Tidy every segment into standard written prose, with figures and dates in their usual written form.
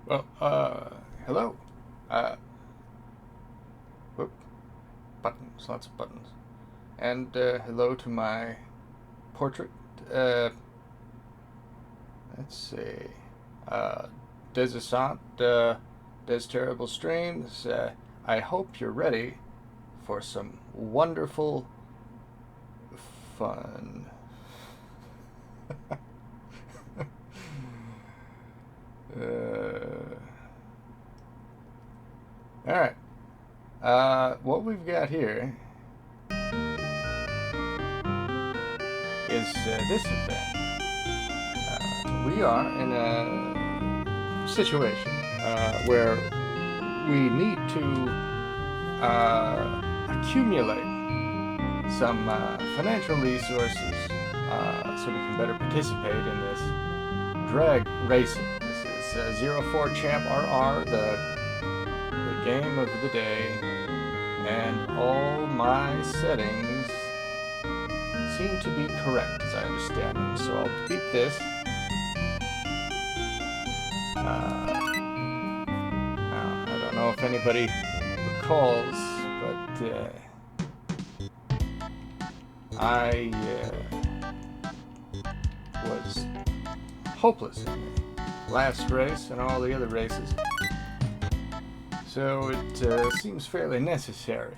Well, hello. Uh, whoop, buttons, lots of buttons. And, hello to my portrait. Let's see. Desisant, DesTerrible streams. I hope you're ready for some wonderful fun. Alright. What we've got here is this event. We are in a situation where we need to accumulate some financial resources so we can better participate in this drag racing. This is Zero4 Champ RR, the game of the day, and all my settings seem to be correct as I understand them. So I'll beat this. Now, I don't know if anybody recalls, but I was hopeless in the last race and all the other races. So it seems fairly necessary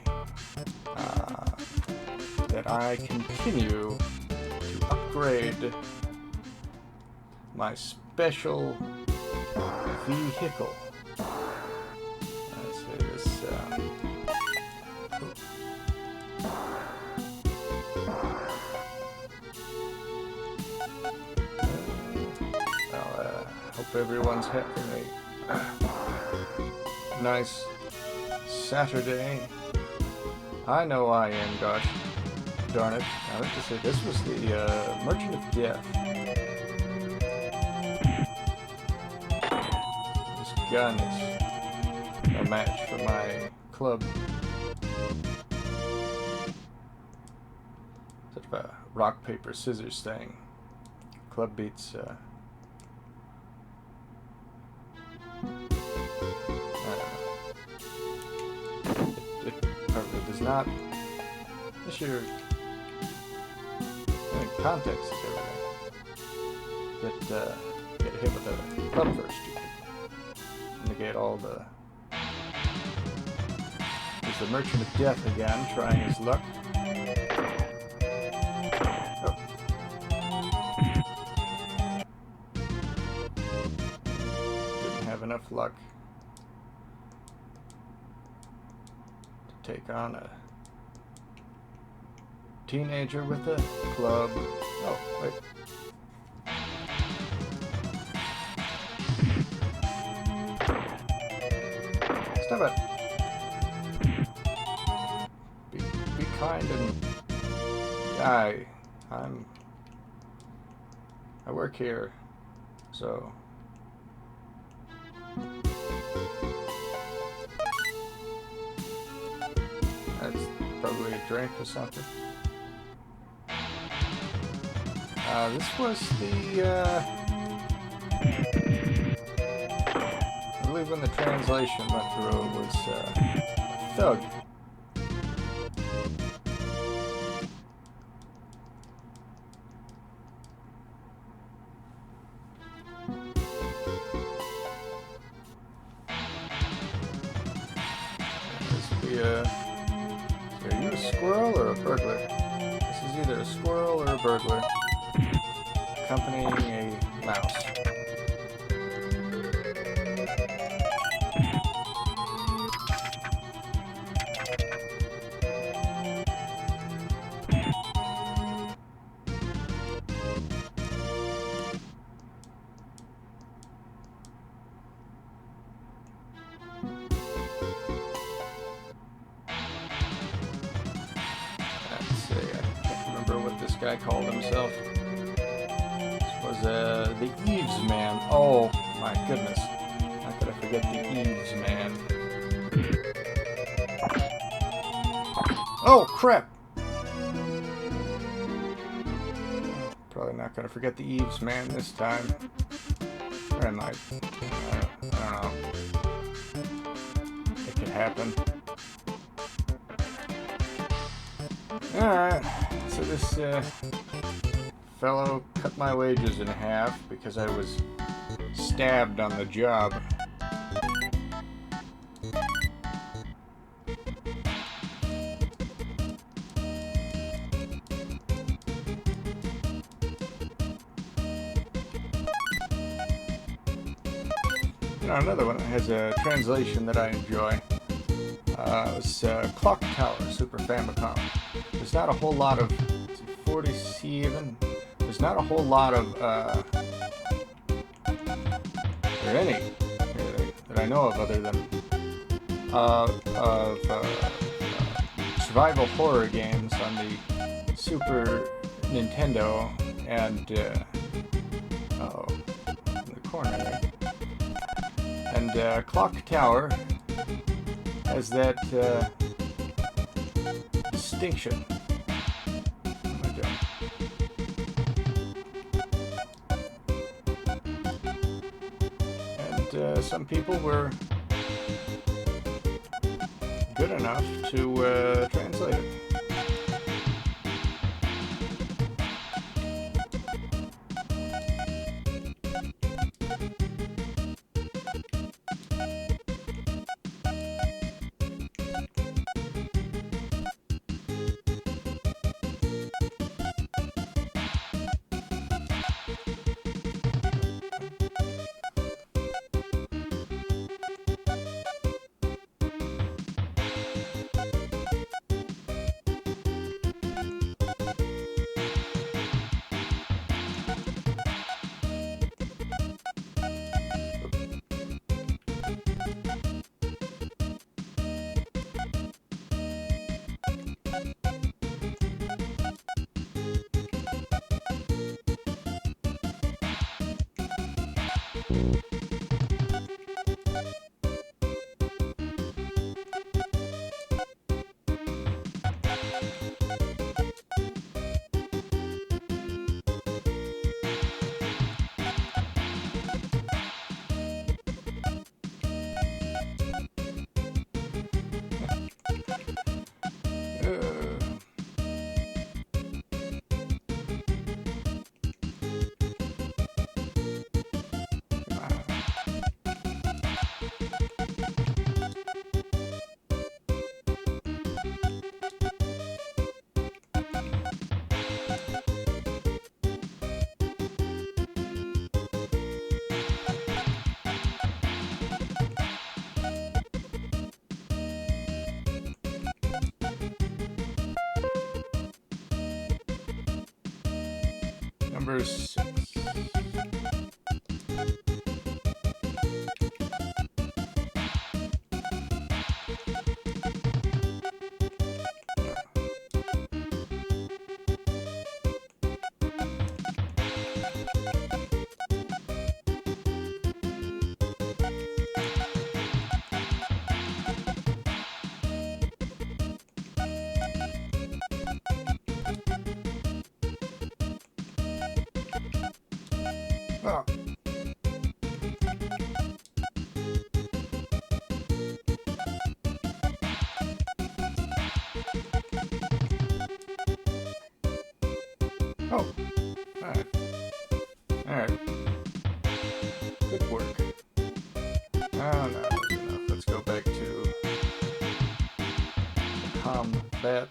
that I continue to upgrade my special vehicle. Let's say this. Hope everyone's having a nice Saturday. I know I am, gosh darn it. I like to say this was the Merchant of Death. This gun is a match for my club. Such a rock, paper, scissors thing. Club beats it does not. This year, I think context is everything. Get hit with a club first. You can negate all the. There's the Merchant of Death again, trying his luck. Oh. Didn't have enough luck to take on a teenager with a club. Oh, wait. Stop it. Be kind and die. I work here, so that's probably a drink or something. This was the, I believe when the translation went through, it was, thug. This would be are you a squirrel or a burglar? This is either a squirrel or a burglar accompanying a mouse. Let's see, I can't remember what this guy called himself. Was the Eves Man. Oh my goodness. How could I forget the Eves Man? Oh crap! Probably not gonna forget the Eves Man this time. Or I might. I don't know. It could happen. Alright, so this fellow cut my wages in half because I was stabbed on the job. Another one that has a translation that I enjoy. It's Clock Tower, Super Famicom. There's not a whole lot of 47. There's not a whole lot of or any really, that I know of other than survival horror games on the Super Nintendo and oh, in the corner there. And Clock Tower has that distinction. What am I doing? And some people were good enough to translate it. Number 6. Oh. Oh. Alright. Alright. Good work. Oh, no, that's enough. Let's go back to the combat.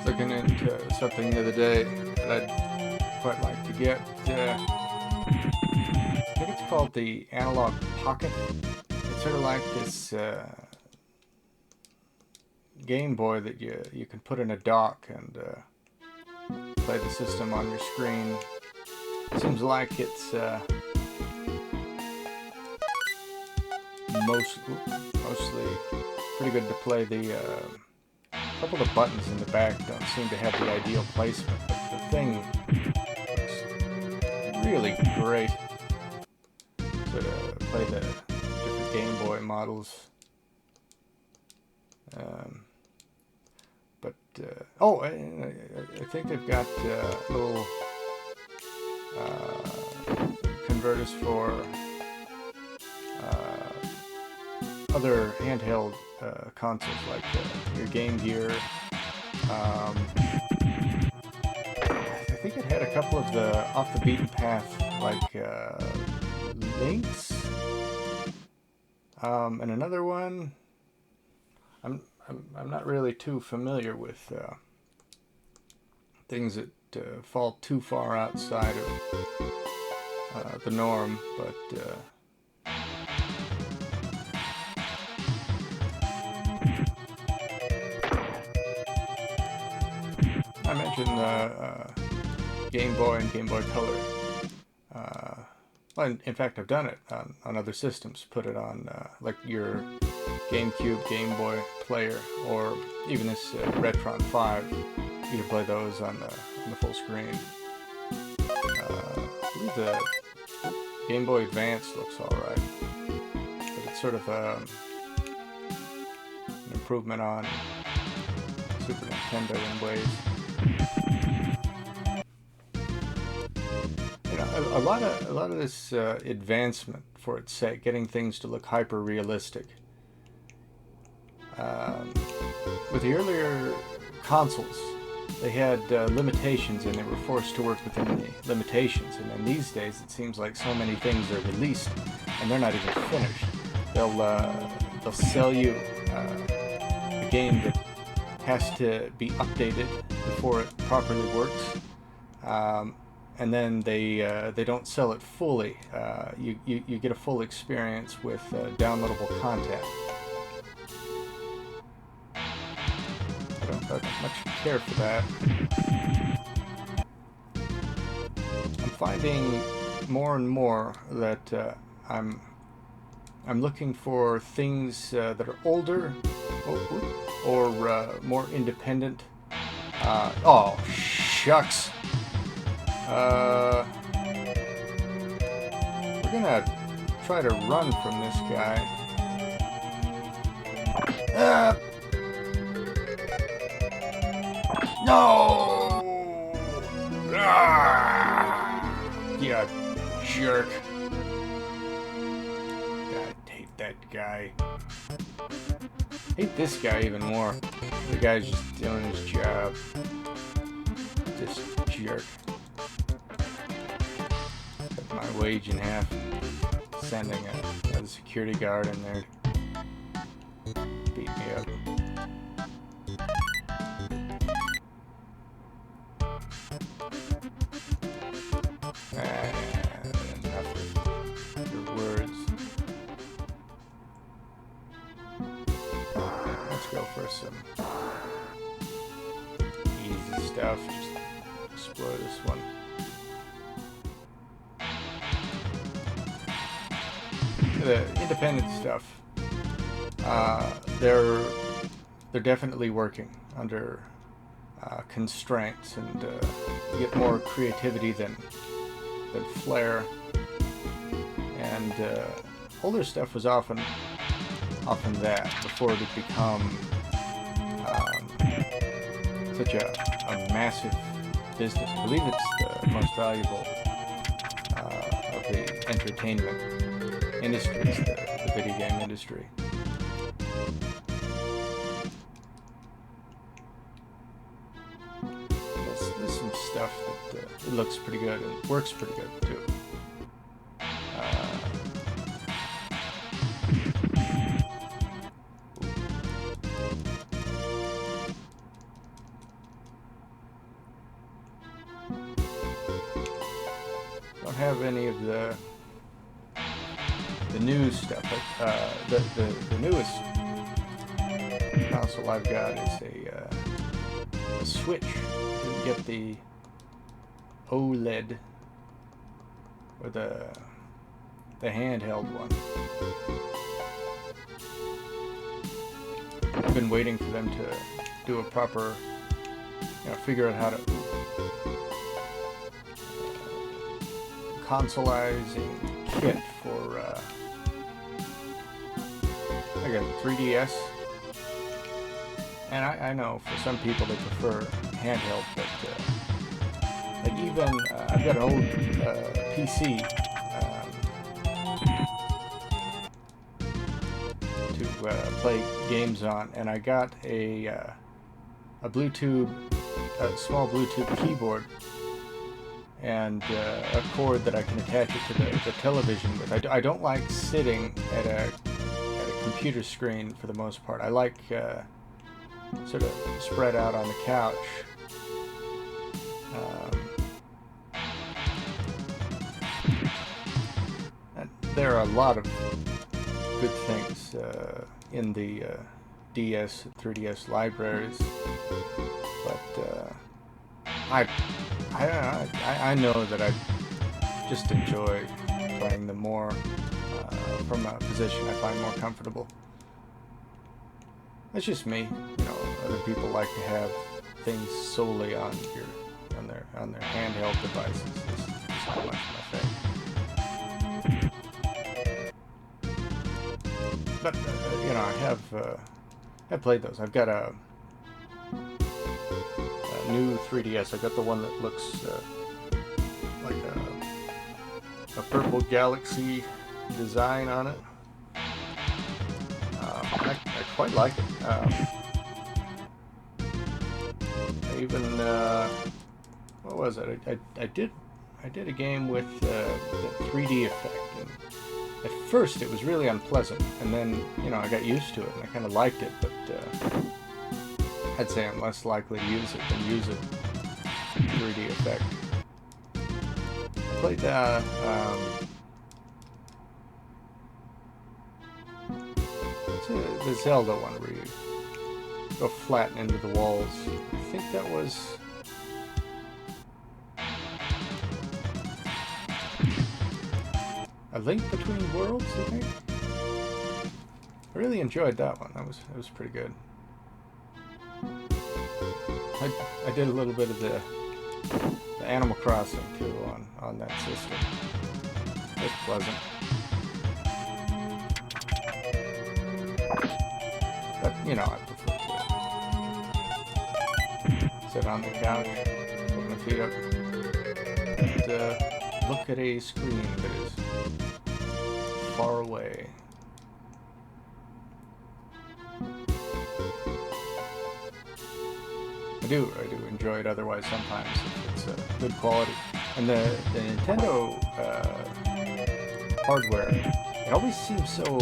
Looking into something the other day that quite like to get. I think it's called the Analog Pocket. It's sort of like this Game Boy that you can put in a dock and play the system on your screen. It seems like it's mostly pretty good to play. The couple of the buttons in the back don't seem to have the ideal placement, but the thing looks really great. So to play the different Game Boy models. I think they've got little converters for other handheld consoles like your Game Gear. I think it had a couple of the off the beaten path like Lynx, and another one. I'm not really too familiar with things that fall too far outside of the norm, but I mentioned the Game Boy and Game Boy Color. Well, in fact, I've done it on other systems. Put it on like your GameCube, Game Boy player, or even this Retron 5. You can play those on the full screen. I believe the Game Boy Advance looks alright, but it's sort of an improvement on Super Nintendo in ways. You know, a lot of this advancement for its sake, getting things to look hyper realistic. With the earlier consoles, they had limitations, and they were forced to work within the limitations. And then these days, it seems like so many things are released, and they're not even finished. They'll sell you a game that has to be updated before it properly works, and then they don't sell it fully. You get a full experience with downloadable content. I don't much care for that. I'm finding more and more that I'm looking for things that are older or more independent. Oh shucks! We're gonna try to run from this guy. No! You jerk. God, I hate that guy. Hate this guy even more. The guy's just doing his job. This jerk. Cut my wage in half. Sending a security guard in there to beat me up. Enough of your words. Let's go for some easy stuff. Just explore this one. The independent stuff, they're definitely working under constraints, and you get more creativity than flair. And older stuff was often that before it had become such a massive business. I believe it's the most valuable of the entertainment industries, the video game industry. There's some stuff that it looks pretty good and works pretty good too. have any of the new stuff. The newest console I've got is a Switch. I didn't get the OLED or the handheld one. I've been waiting for them to do a proper, figure out how to consoleizing kit for I got 3DS, and I know for some people they prefer handheld, but like even I've got an old PC to play games on, and I got a small Bluetooth keyboard and a cord that I can attach it to the television with. I don't like sitting at a computer screen for the most part. I like sort of spread out on the couch. There are a lot of good things in the DS, 3DS libraries, but I know that I just enjoy playing them more from a position I find more comfortable. That's just me. Other people like to have things solely on their handheld devices. This is not much my thing. But I have played those. I've got a new 3DS. I got the one that looks like a purple galaxy design on it. I quite like it. I even what was it? I did a game with the 3D effect, and at first it was really unpleasant, and then I got used to it and I kind of liked it, but I'd say I'm less likely to use it than use it 3D effect. I played the Zelda one where you go flatten into the walls. I think that was A Link Between Worlds, I think. I really enjoyed that one. It was pretty good. I did a little bit of the Animal Crossing too on that system. It's pleasant. But I prefer to sit on the couch, put my feet up, and look at a screen that is far away. I do enjoy it otherwise sometimes if it's good quality. And the Nintendo hardware, it always seems so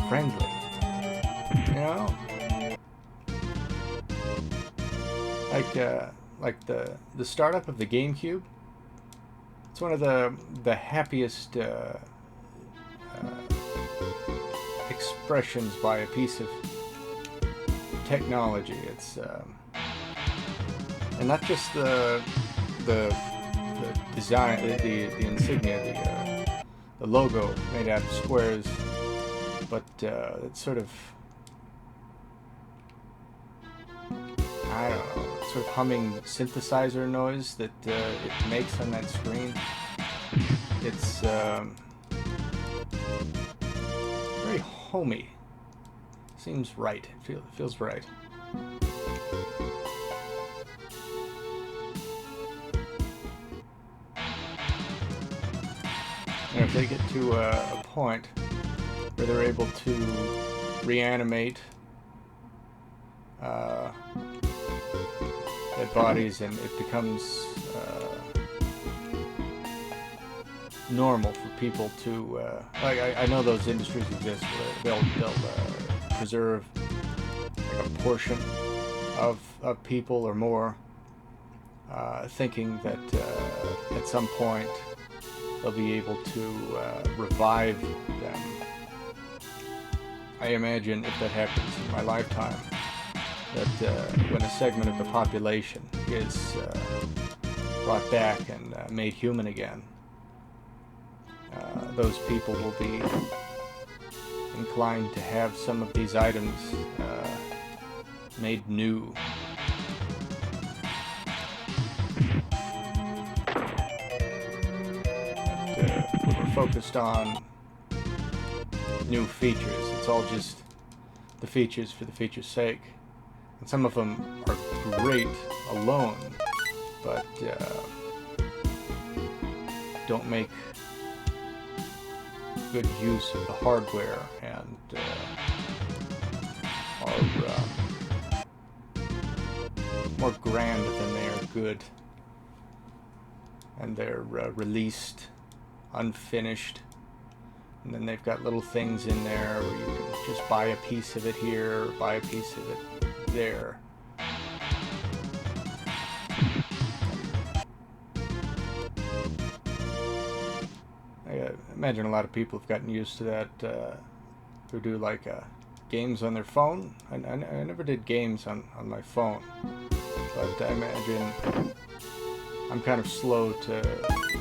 friendly, like the startup of the GameCube. It's one of the happiest expressions by a piece of technology. It's and not just the design, the insignia, the logo made out of squares, but it's sort of, I don't know, sort of humming synthesizer noise that it makes on that screen. It's very homey. Seems right. It feels right. If they get to a point where they're able to reanimate dead bodies and it becomes normal for people to I know those industries exist where they'll preserve like a portion of people or more, thinking that at some point they'll be able to revive them. I imagine if that happens in my lifetime, that when a segment of the population is brought back and made human again, those people will be inclined to have some of these items made new. But we're focused on new features. It's all just the features for the feature's sake. And some of them are great alone, but don't make good use of the hardware and are more grand than they are good. And they're released unfinished. And then they've got little things in there where you can just buy a piece of it here, or buy a piece of it there. I imagine a lot of people have gotten used to that, who do like games on their phone. I never did games on my phone, but I imagine I'm kind of slow to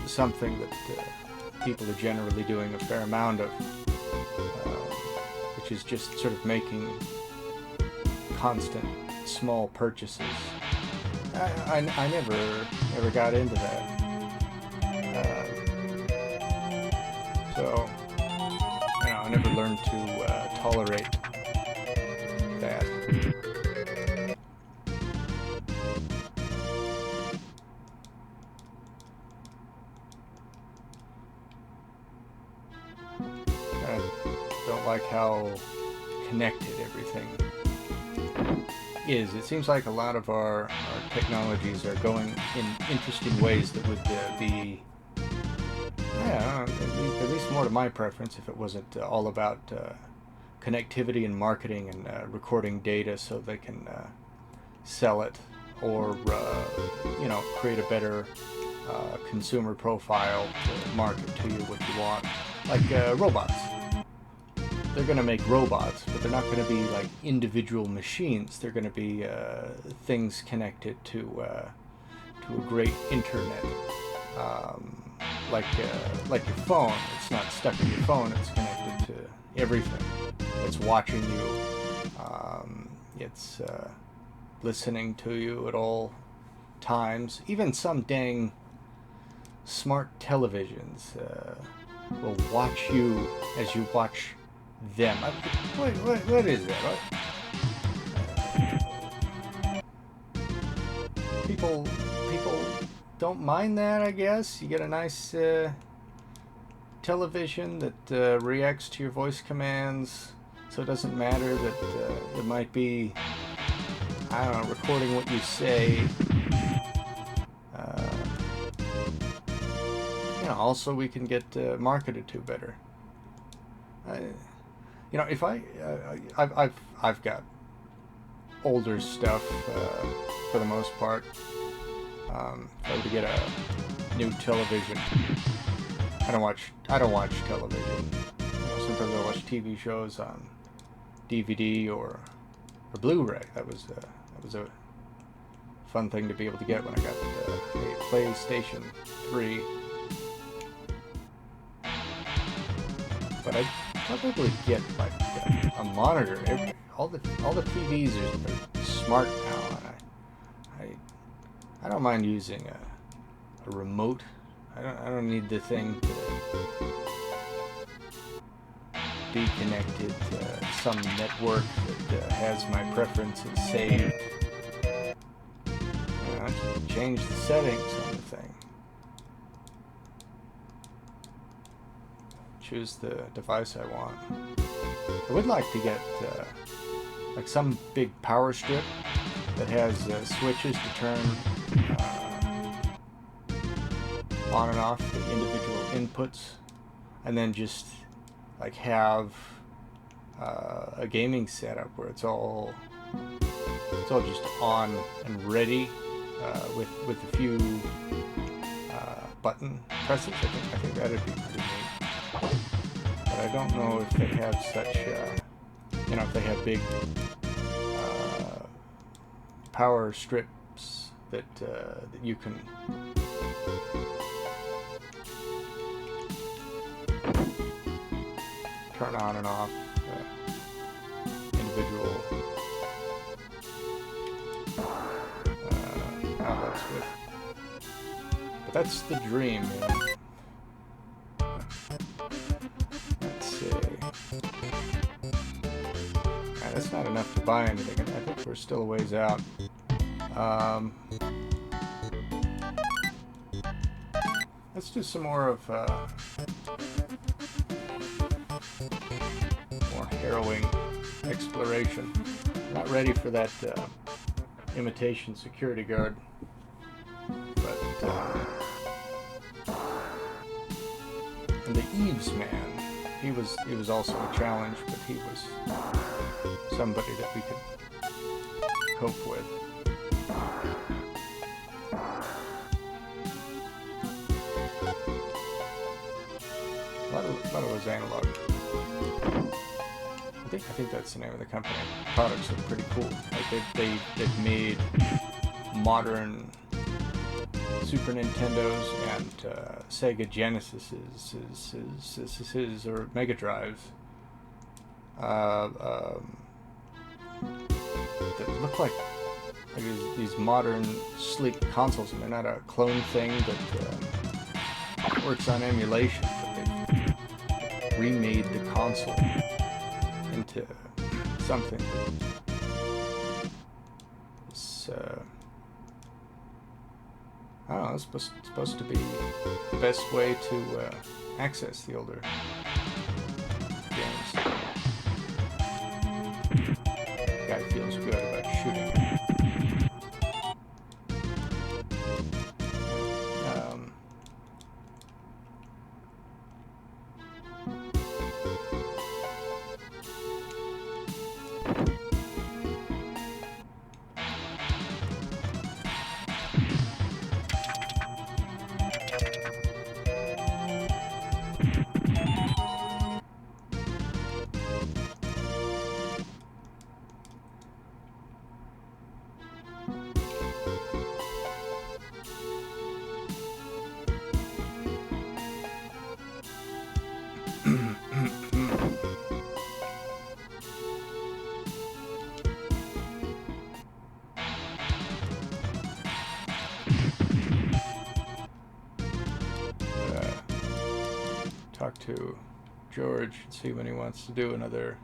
something that people are generally doing a fair amount of, which is just sort of making constant small purchases. I never got into that. So, I never learned to tolerate that. I don't like how connected everything is. It seems like a lot of our technologies are going in interesting ways that would be, at least more to my preference, if it wasn't all about connectivity and marketing and recording data so they can sell it, or create a better consumer profile to market to you what you want, like robots. They're going to make robots, but they're not going to be like individual machines. They're going to be things connected to a great internet, like your phone. It's not stuck in your phone. It's connected to everything. It's watching you. It's listening to you at all times. Even some dang smart televisions will watch you as you watch them. What is that? What? People don't mind that, I guess. You get a nice television that reacts to your voice commands, so it doesn't matter that it might be, I don't know, recording what you say. Also we can get marketed to better. If I've got older stuff for the most part. If I were to get a new television, I don't watch television. Sometimes I watch TV shows on DVD or Blu-ray. That was a fun thing to be able to get when I got a PlayStation 3. But I'd probably get like a monitor. All the TVs are smart now, and I don't mind using a remote. I don't need the thing to be connected to some network that has my preferences saved. I just change the settings on the thing. Choose the device I want. I would like to get like some big power strip that has switches to turn on and off the individual inputs, and then just like have a gaming setup where it's all just on and ready with a few button presses. I think that'd be pretty neat. But I don't know if they have such, you know, if they have big power strips that you can turn on and off individual outlets with. But that's the dream, you know. Let's see. That's not enough to buy anything. I think we're still a ways out. Let's do some more of more harrowing exploration. Not ready for that imitation security guard, but and the Eves man. He was also a challenge, but he was somebody that we could cope with. A lot of those analog. I think that's the name of the company. Products look pretty cool. Like they've made modern Super Nintendos and Sega Genesises or Mega Drives that look like these modern sleek consoles, and they're not a clone thing that works on emulation, but they've remade the console into something that is I don't know, it's supposed to be the best way to access the older games. The guy feels good about shooting. Talk to George and see when he wants to do another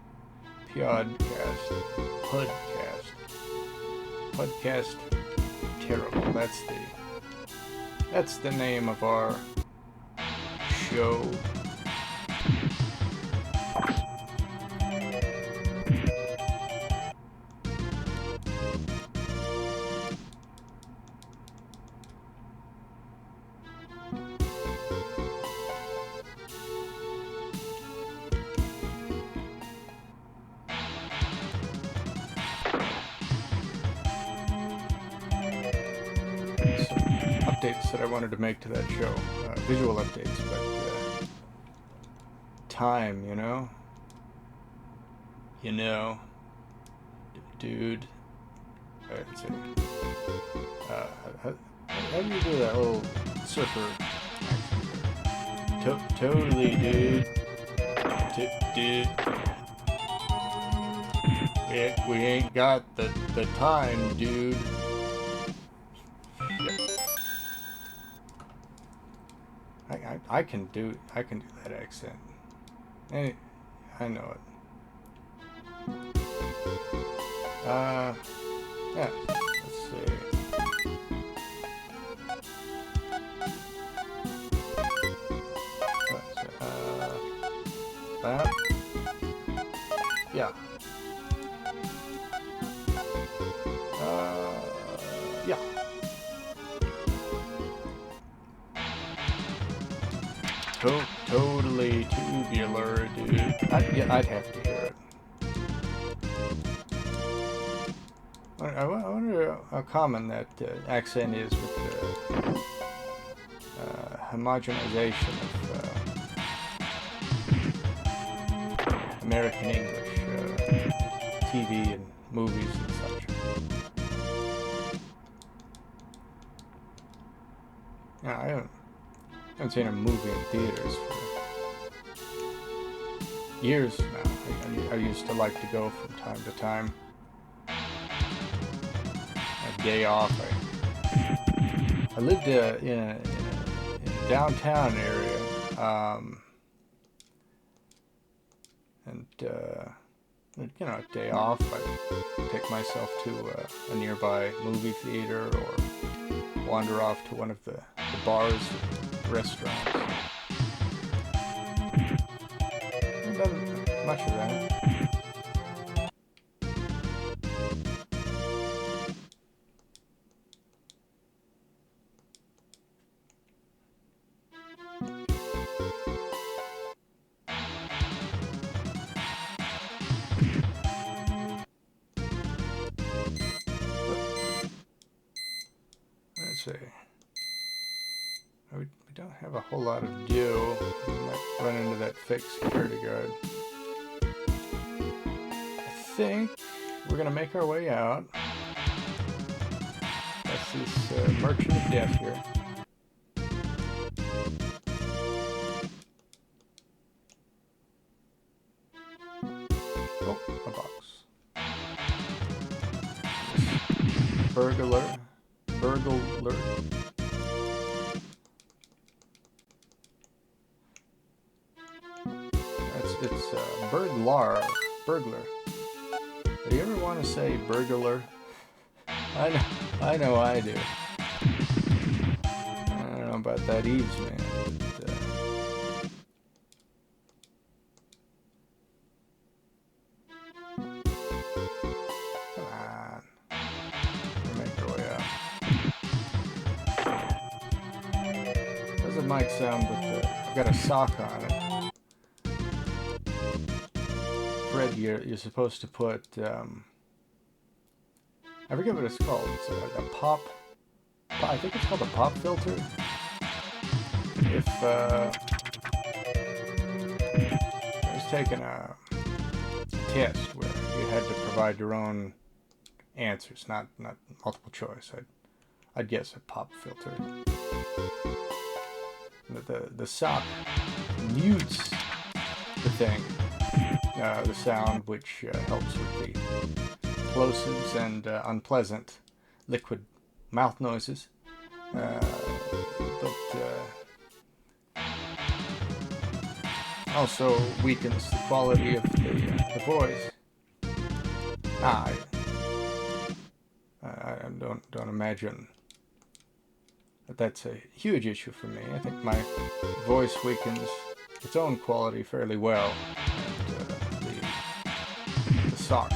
podcast terrible. That's the name of our show. Updates that I wanted to make to that show, visual updates, but time, you know, dude. Let's see. How do you do that little surfer accent? Totally, dude. Dude. We ain't got the time, dude. I can do that accent. I know it. Yeah. Let's see. That. Yeah. Yeah. Totally tubular, dude. I'd have to hear it. I wonder how common that accent is with homogenization of American English TV and movies and such. Yeah, I haven't seen a movie in theaters for years now. I used to like to go from time to time. A day off. I lived in a downtown area, and you know, a day off, I'd take myself to a nearby movie theater or wander off to one of the bars and restaurants. I've done much of that. Let's see. We don't have a whole lot of dew. We might run into that fake security guard. I think we're gonna make our way out. That's this merchant of death here. Oh, a box. Burglar. It's burglar. Do you ever want to say burglar? I know I do. I don't know about that Eves man, but, come on. We'll make our way out. How's the mic sound with I've got a sock on it. Fred, you're supposed to put, I forget what it's called. It's a pop, I think it's called a pop filter. If, I was taking a test where you had to provide your own answers, not multiple choice. I'd guess a pop filter. The sock mutes the thing. The sound, which helps with the plosives and unpleasant liquid mouth noises, but also weakens the quality of the voice. I don't imagine that that's a huge issue for me. I think my voice weakens its own quality fairly well. The sock.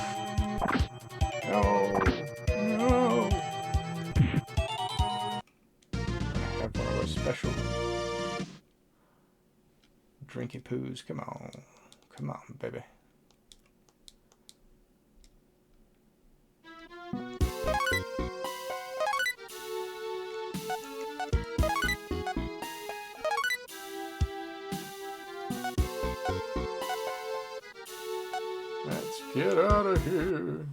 No. I have one of our special drinky poos. Come on, baby. Let's get out of here.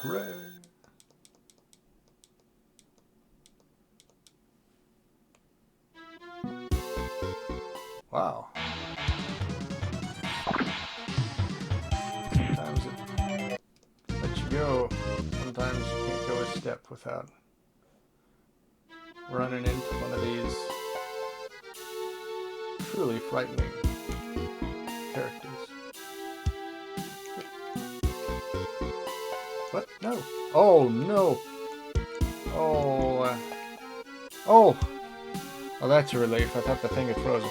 Hooray! Wow. Sometimes it lets you go. Sometimes you can't go a step without running into one of these truly frightening characters. What? No. Oh, no. Oh, oh, well, that's a relief. I thought the thing had frozen.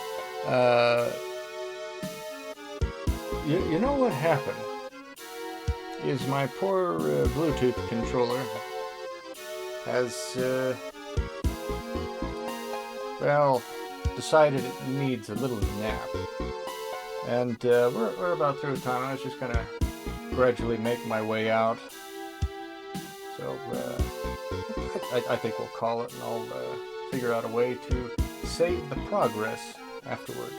You know what happened? Is my poor Bluetooth controller has, well, decided it needs a little nap. And we're about through time. I was just going to gradually make my way out. So I think we'll call it, and I'll figure out a way to save the progress afterward.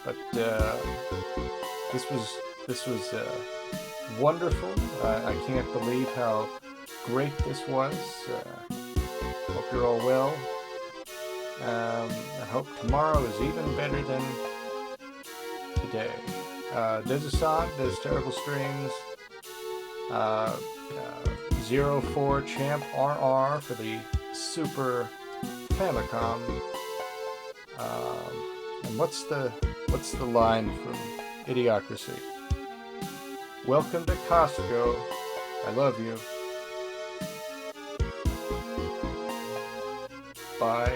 But this was wonderful. I can't believe how great this was. Hope you're all well. I hope tomorrow is even better than today. Desassant, DesTerrible Streams, Zero4 Champ RR for the Super Famicom. And what's the line from Idiocracy? Welcome to Costco. I love you. Bye.